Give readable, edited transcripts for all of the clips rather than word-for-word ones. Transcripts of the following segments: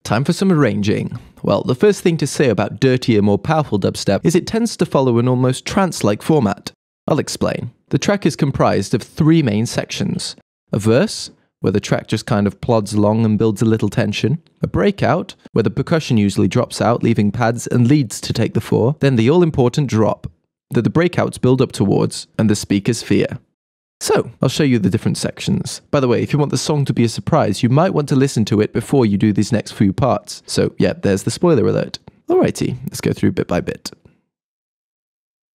Time for some arranging. Well, the first thing to say about dirtier, more powerful dubstep is it tends to follow an almost trance-like format. I'll explain. The track is comprised of three main sections. A verse, where the track just kind of plods along and builds a little tension. A breakout, where the percussion usually drops out, leaving pads and leads to take the fore. Then the all-important drop, that the breakouts build up towards, and the speakers fear. So, I'll show you the different sections. By the way, if you want the song to be a surprise, you might want to listen to it before you do these next few parts. So yeah, there's the spoiler alert. Alrighty, let's go through bit by bit.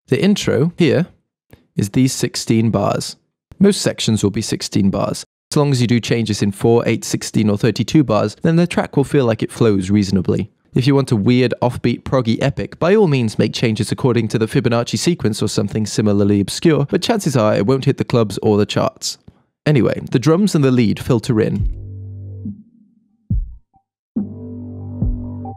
The intro here is these 16 bars. Most sections will be 16 bars. As long as you do changes in 4, 8, 16 or 32 bars, then the track will feel like it flows reasonably. If you want a weird, offbeat, proggy epic, by all means make changes according to the Fibonacci sequence or something similarly obscure, but chances are it won't hit the clubs or the charts. Anyway, the drums and the lead filter in,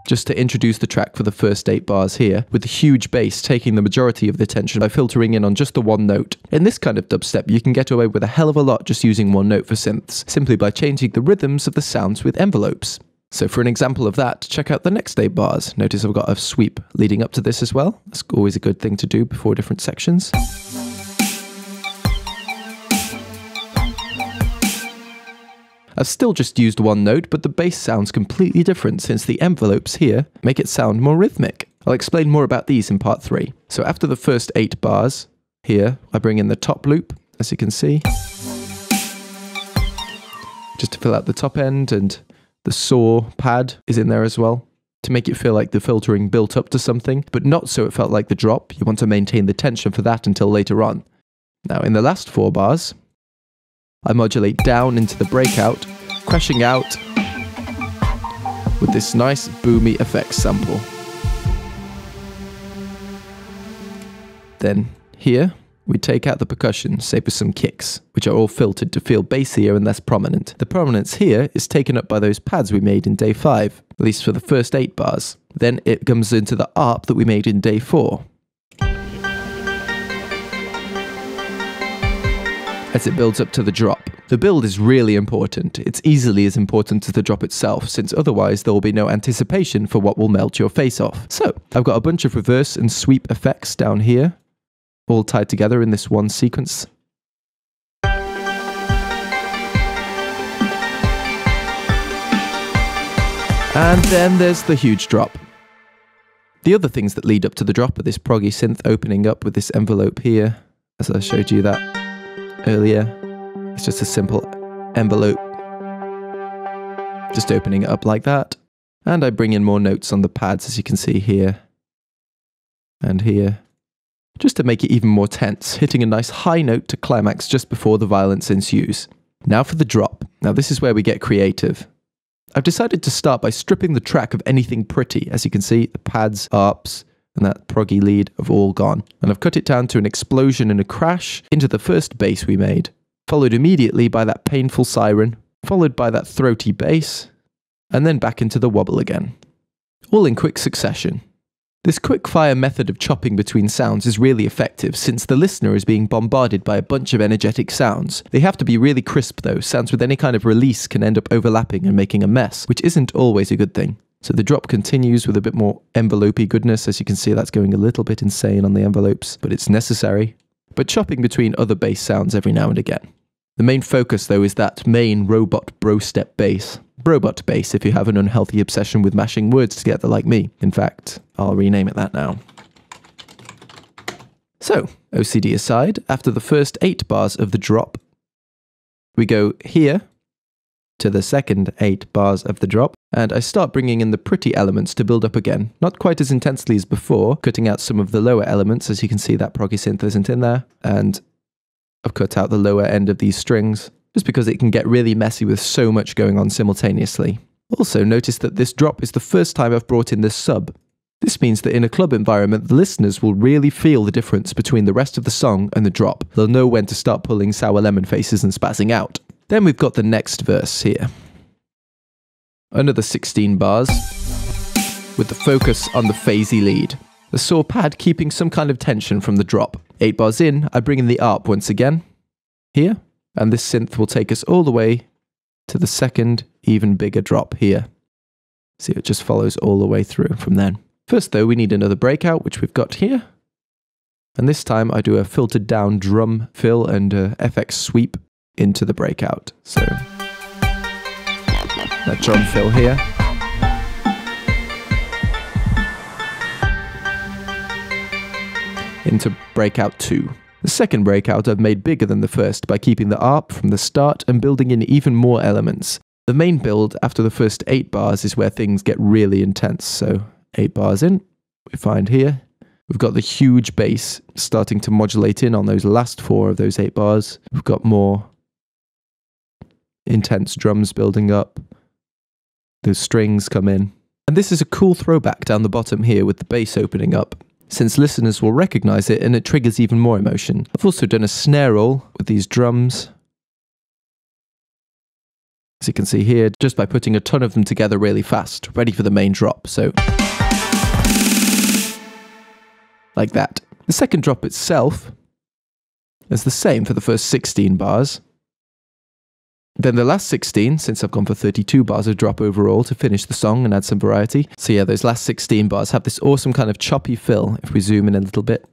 just to introduce the track for the first 8 bars here, with the huge bass taking the majority of the attention by filtering in on just the one note. In this kind of dubstep, you can get away with a hell of a lot just using one note for synths, simply by changing the rhythms of the sounds with envelopes. So for an example of that, check out the next 8 bars. Notice I've got a sweep leading up to this as well. That's always a good thing to do before different sections. I've still just used one note, but the bass sounds completely different since the envelopes here make it sound more rhythmic. I'll explain more about these in part 3. So after the first 8 bars, here I bring in the top loop, as you can see, just to fill out the top end, and the saw pad is in there as well, to make it feel like the filtering built up to something, but not so it felt like the drop. You want to maintain the tension for that until later on. Now in the last 4 bars, I modulate down into the breakout, crashing out with this nice boomy effects sample. Then here, we take out the percussion, save for some kicks, which are all filtered to feel bassier and less prominent. The prominence here is taken up by those pads we made in day 5, at least for the first 8 bars. Then it comes into the ARP that we made in day 4. As it builds up to the drop. The build is really important. It's easily as important as the drop itself, since otherwise there will be no anticipation for what will melt your face off. So, I've got a bunch of reverse and sweep effects down here, all tied together in this one sequence. And then there's the huge drop. The other things that lead up to the drop are this proggy synth opening up with this envelope here, as I showed you that earlier. It's just a simple envelope, just opening it up like that. And I bring in more notes on the pads, as you can see here and here, just to make it even more tense, hitting a nice high note to climax just before the violence ensues. Now for the drop. Now this is where we get creative. I've decided to start by stripping the track of anything pretty. As you can see, the pads, ARPs, and that proggy lead have all gone. And I've cut it down to an explosion and a crash into the first bass we made, followed immediately by that painful siren, followed by that throaty bass, and then back into the wobble again. All in quick succession. This quick-fire method of chopping between sounds is really effective since the listener is being bombarded by a bunch of energetic sounds. They have to be really crisp though. Sounds with any kind of release can end up overlapping and making a mess, which isn't always a good thing. So the drop continues with a bit more envelope-y goodness. As you can see, that's going a little bit insane on the envelopes, but it's necessary. But chopping between other bass sounds every now and again. The main focus though is that main robot Brostep bass. Brobot bass if you have an unhealthy obsession with mashing words together like me. In fact, I'll rename it that now. So, OCD aside, after the first 8 bars of the drop, we go here to the second 8 bars of the drop, and I start bringing in the pretty elements to build up again. Not quite as intensely as before, cutting out some of the lower elements. As you can see, that proggy synth isn't in there, and I've cut out the lower end of these strings, just because it can get really messy with so much going on simultaneously. Also, notice that this drop is the first time I've brought in this sub. This means that in a club environment, the listeners will really feel the difference between the rest of the song and the drop. They'll know when to start pulling sour lemon faces and spazzing out. Then we've got the next verse here. Another 16 bars, with the focus on the phasey lead. The saw pad keeping some kind of tension from the drop. 8 bars in, I bring in the ARP once again, here, and this synth will take us all the way to the second, even bigger drop here. See, it just follows all the way through from then. First though, we need another breakout, which we've got here. And this time I do a filtered down drum fill and a FX sweep into the breakout. So that drum fill here. Into breakout 2. The second breakout I've made bigger than the first by keeping the ARP from the start and building in even more elements. The main build after the first 8 bars is where things get really intense. So 8 bars in, we find here, we've got the huge bass starting to modulate in on those last 4 of those 8 bars. We've got more intense drums building up. Those strings come in. And this is a cool throwback down the bottom here with the bass opening up, since listeners will recognize it and it triggers even more emotion. I've also done a snare roll with these drums, as you can see here, just by putting a ton of them together really fast, ready for the main drop. So, like that. The second drop itself is the same for the first 16 bars. Then the last 16, since I've gone for 32 bars of drop overall to finish the song and add some variety. So yeah, those last 16 bars have this awesome kind of choppy fill, if we zoom in a little bit.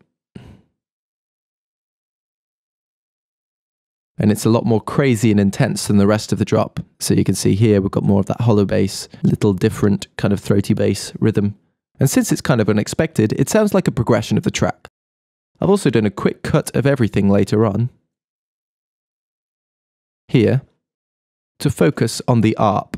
And it's a lot more crazy and intense than the rest of the drop. So you can see here, we've got more of that hollow bass, little different kind of throaty bass rhythm. And since it's kind of unexpected, it sounds like a progression of the track. I've also done a quick cut of everything later on, here, to focus on the ARP,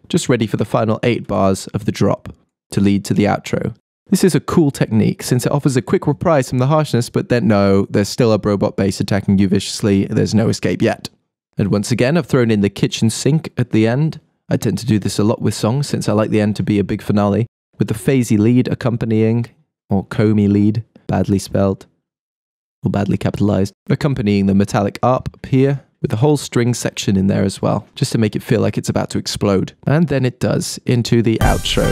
just ready for the final 8 bars of the drop to lead to the outro. This is a cool technique since it offers a quick reprise from the harshness, but then no, there's still a robot bass attacking you viciously, there's no escape yet. And once again, I've thrown in the kitchen sink at the end. I tend to do this a lot with songs since I like the end to be a big finale, with the phasey lead accompanying, or comey lead, badly spelled, or badly capitalized, accompanying the metallic ARP up here, with the whole string section in there as well, just to make it feel like it's about to explode. And then it does, into the outro,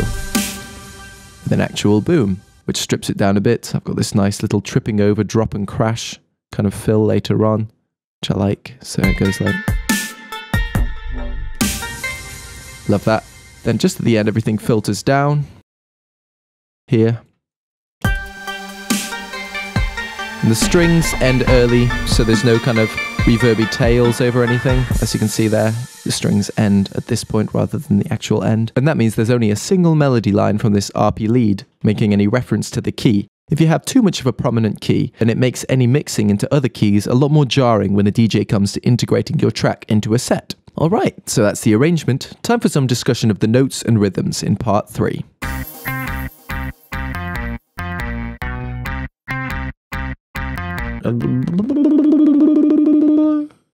with an actual boom, which strips it down a bit. I've got this nice little tripping over, drop and crash kind of fill later on, which I like, so it goes like... Love that. Then just at the end, everything filters down, here. And the strings end early, so there's no kind of reverby tails over anything. As you can see there, the strings end at this point rather than the actual end. And that means there's only a single melody line from this RP lead, making any reference to the key. If you have too much of a prominent key, then it makes any mixing into other keys a lot more jarring when a DJ comes to integrating your track into a set. Alright, so that's the arrangement. Time for some discussion of the notes and rhythms in part 3.